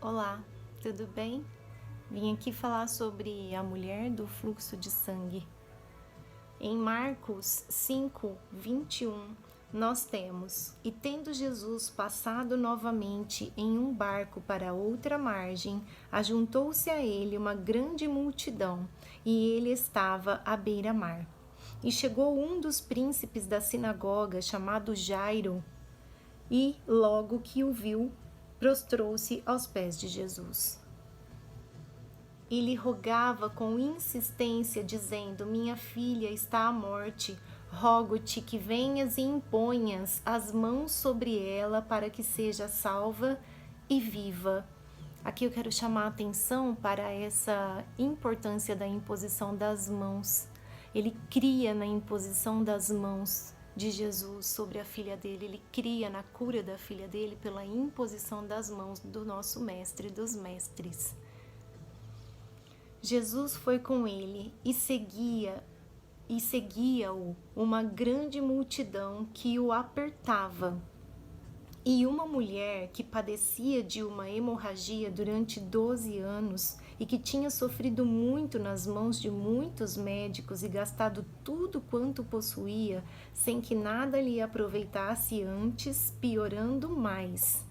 Olá, tudo bem? Vim aqui falar sobre a mulher do fluxo de sangue. Em Marcos 5:21, nós temos: E tendo Jesus passado novamente em um barco para outra margem, ajuntou-se a ele uma grande multidão, e ele estava à beira-mar. E chegou um dos príncipes da sinagoga, chamado Jairo, e logo que o viu, prostrou-se aos pés de Jesus. E lhe rogava com insistência, dizendo: Minha filha está à morte, rogo-te que venhas e imponhas as mãos sobre ela para que seja salva e viva. Aqui eu quero chamar a atenção para essa importância da imposição das mãos. Ele cria na imposição das mãos de Jesus sobre a filha dele, ele cria na cura da filha dele pela imposição das mãos do nosso mestre dos mestres. Jesus foi com ele e seguia-o uma grande multidão que o apertava. E uma mulher que padecia de uma hemorragia durante 12 anos e que tinha sofrido muito nas mãos de muitos médicos e gastado tudo quanto possuía, sem que nada lhe aproveitasse antes, piorando mais.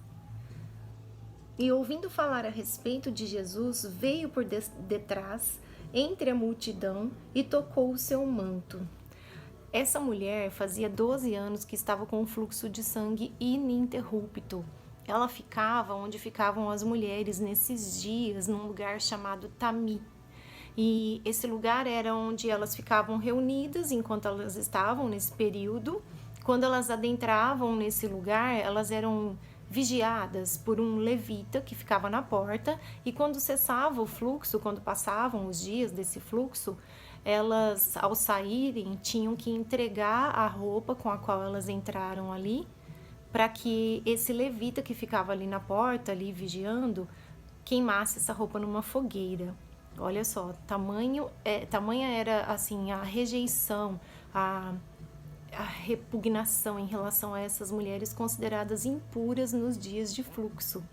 E ouvindo falar a respeito de Jesus, veio por detrás, entre a multidão, e tocou o seu manto. Essa mulher fazia 12 anos que estava com um fluxo de sangue ininterrupto. Ela ficava onde ficavam as mulheres nesses dias, num lugar chamado Tami. E esse lugar era onde elas ficavam reunidas enquanto elas estavam nesse período. Quando elas adentravam nesse lugar, elas eram vigiadas por um levita que ficava na porta, e quando cessava o fluxo, quando passavam os dias desse fluxo, elas, ao saírem, tinham que entregar a roupa com a qual elas entraram ali, para que esse levita que ficava ali na porta, ali vigiando, queimasse essa roupa numa fogueira. Olha só, tamanha era assim a rejeição, a repugnação em relação a essas mulheres consideradas impuras nos dias de fluxo.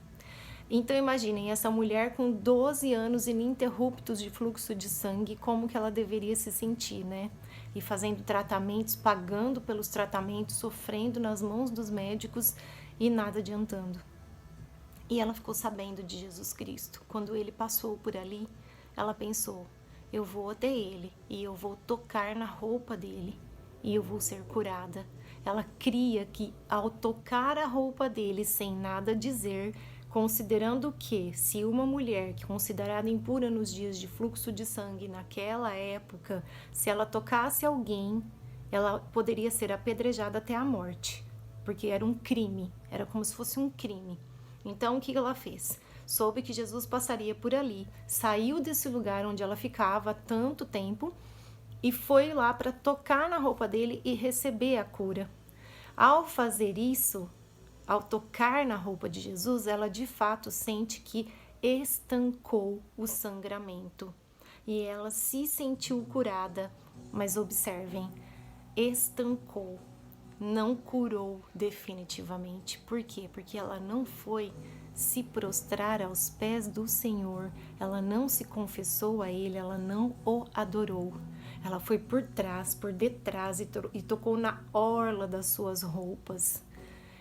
Então imaginem, essa mulher com 12 anos ininterruptos de fluxo de sangue, como que ela deveria se sentir, né? E fazendo tratamentos, pagando pelos tratamentos, sofrendo nas mãos dos médicos e nada adiantando. E ela ficou sabendo de Jesus Cristo. Quando ele passou por ali, ela pensou: eu vou até ele e eu vou tocar na roupa dele e eu vou ser curada. Ela cria que, ao tocar a roupa dele sem nada dizer, considerando que, se uma mulher que considerada impura nos dias de fluxo de sangue naquela época, se ela tocasse alguém, ela poderia ser apedrejada até a morte, porque era um crime, era como se fosse um crime. Então, o que ela fez? Soube que Jesus passaria por ali, saiu desse lugar onde ela ficava há tanto tempo e foi lá para tocar na roupa dele e receber a cura. Ao fazer isso, ao tocar na roupa de Jesus, ela de fato sente que estancou o sangramento e ela se sentiu curada. Mas observem, estancou, não curou definitivamente. Por quê? Porque ela não foi se prostrar aos pés do Senhor, ela não se confessou a Ele, ela não o adorou. Ela foi por trás, por detrás e tocou na orla das suas roupas.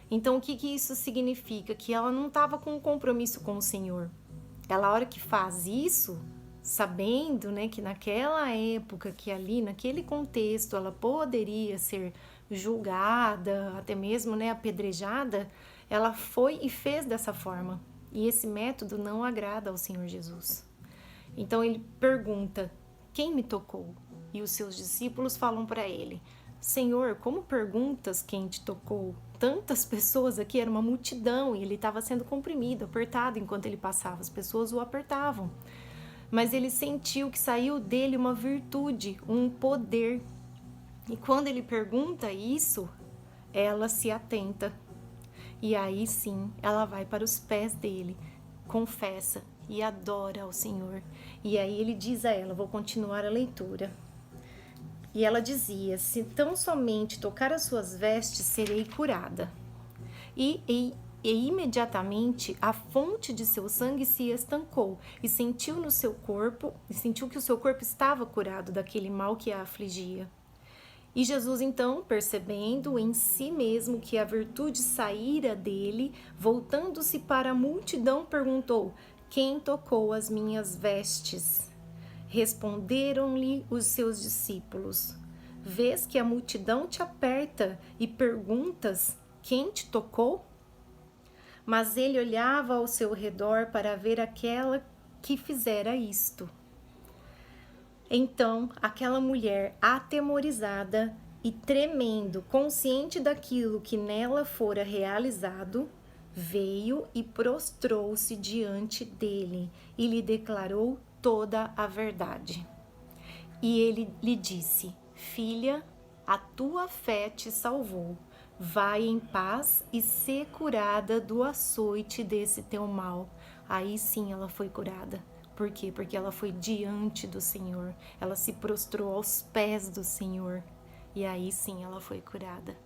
Então, o que isso significa? Que ela não estava com um compromisso com o Senhor. Ela, a hora que faz isso, sabendo, né, que naquela época, que ali, naquele contexto, ela poderia ser julgada, até mesmo, né, apedrejada, ela foi e fez dessa forma. E esse método não agrada ao Senhor Jesus. Então, ele pergunta: quem me tocou? E os seus discípulos falam para ele: Senhor, como perguntas quem te tocou? Tantas pessoas aqui, era uma multidão, e ele estava sendo comprimido, apertado enquanto ele passava, as pessoas o apertavam. Mas ele sentiu que saiu dele uma virtude, um poder. E quando ele pergunta isso, ela se atenta. E aí sim, ela vai para os pés dele, confessa e adora ao Senhor. E aí ele diz a ela, vou continuar a leitura. E ela dizia: se tão somente tocar as suas vestes, serei curada. E E imediatamente a fonte de seu sangue se estancou e sentiu que o seu corpo estava curado daquele mal que a afligia. E Jesus, então, percebendo em si mesmo que a virtude saíra dele, voltando-se para a multidão, perguntou: quem tocou as minhas vestes? Responderam-lhe os seus discípulos: vês que a multidão te aperta e perguntas: quem te tocou? Mas ele olhava ao seu redor para ver aquela que fizera isto. Então, aquela mulher, atemorizada e tremendo, consciente daquilo que nela fora realizado, veio e prostrou-se diante dele e lhe declarou toda a verdade. E ele lhe disse: filha, a tua fé te salvou. Vai em paz e sê curada do açoite desse teu mal. Aí sim ela foi curada. Por quê? Porque ela foi diante do Senhor. Ela se prostrou aos pés do Senhor. E aí sim ela foi curada.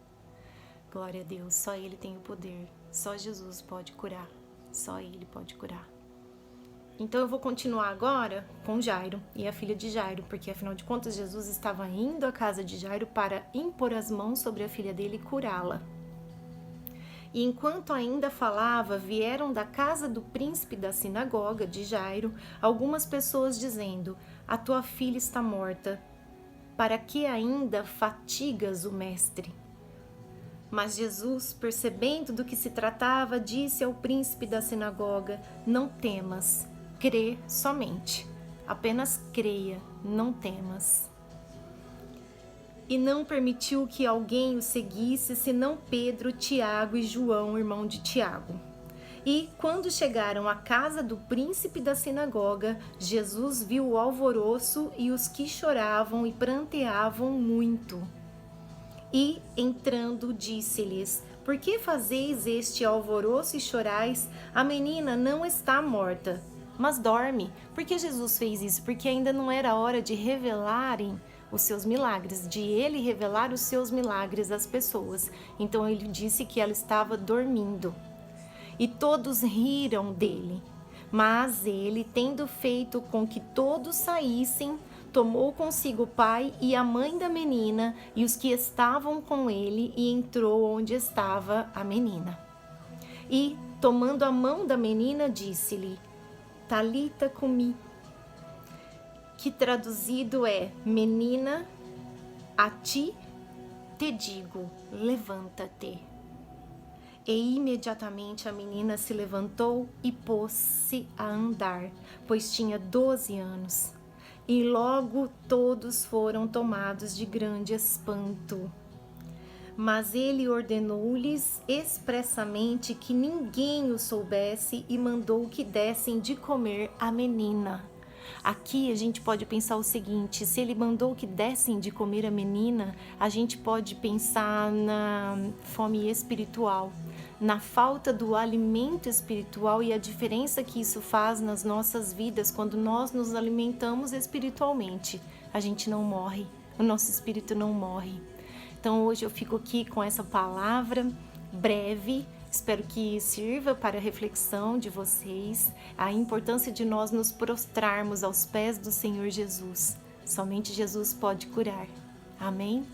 Glória a Deus. Só Ele tem o poder. Só Jesus pode curar. Só Ele pode curar. Então eu vou continuar agora com Jairo e a filha de Jairo, porque afinal de contas Jesus estava indo à casa de Jairo para impor as mãos sobre a filha dele e curá-la. E enquanto ainda falava, vieram da casa do príncipe da sinagoga de Jairo algumas pessoas dizendo: a tua filha está morta, para que ainda fatigas o mestre? Mas Jesus, percebendo do que se tratava, disse ao príncipe da sinagoga: não temas, crê somente. Apenas creia, não temas. E não permitiu que alguém o seguisse, senão Pedro, Tiago e João, irmão de Tiago. E quando chegaram à casa do príncipe da sinagoga, Jesus viu o alvoroço e os que choravam e pranteavam muito. E, entrando, disse-lhes: por que fazeis este alvoroço e chorais? A menina não está morta, mas dorme. Por que Jesus fez isso? Porque ainda não era a hora de revelarem os seus milagres, de ele revelar os seus milagres às pessoas. Então ele disse que ela estava dormindo. E todos riram dele. Mas ele, tendo feito com que todos saíssem, tomou consigo o pai e a mãe da menina e os que estavam com ele e entrou onde estava a menina. E, tomando a mão da menina, disse-lhe: Talita cumi, que traduzido é: menina, a ti te digo, levanta-te. E imediatamente a menina se levantou e pôs-se a andar, pois tinha 12 anos. E logo todos foram tomados de grande espanto. Mas ele ordenou-lhes expressamente que ninguém o soubesse e mandou que dessem de comer à menina. Aqui a gente pode pensar o seguinte: se ele mandou que dessem de comer a menina, a gente pode pensar na fome espiritual, na falta do alimento espiritual e a diferença que isso faz nas nossas vidas quando nós nos alimentamos espiritualmente. A gente não morre, o nosso espírito não morre. Então hoje eu fico aqui com essa palavra breve. Espero que sirva para a reflexão de vocês, a importância de nós nos prostrarmos aos pés do Senhor Jesus. Somente Jesus pode curar. Amém?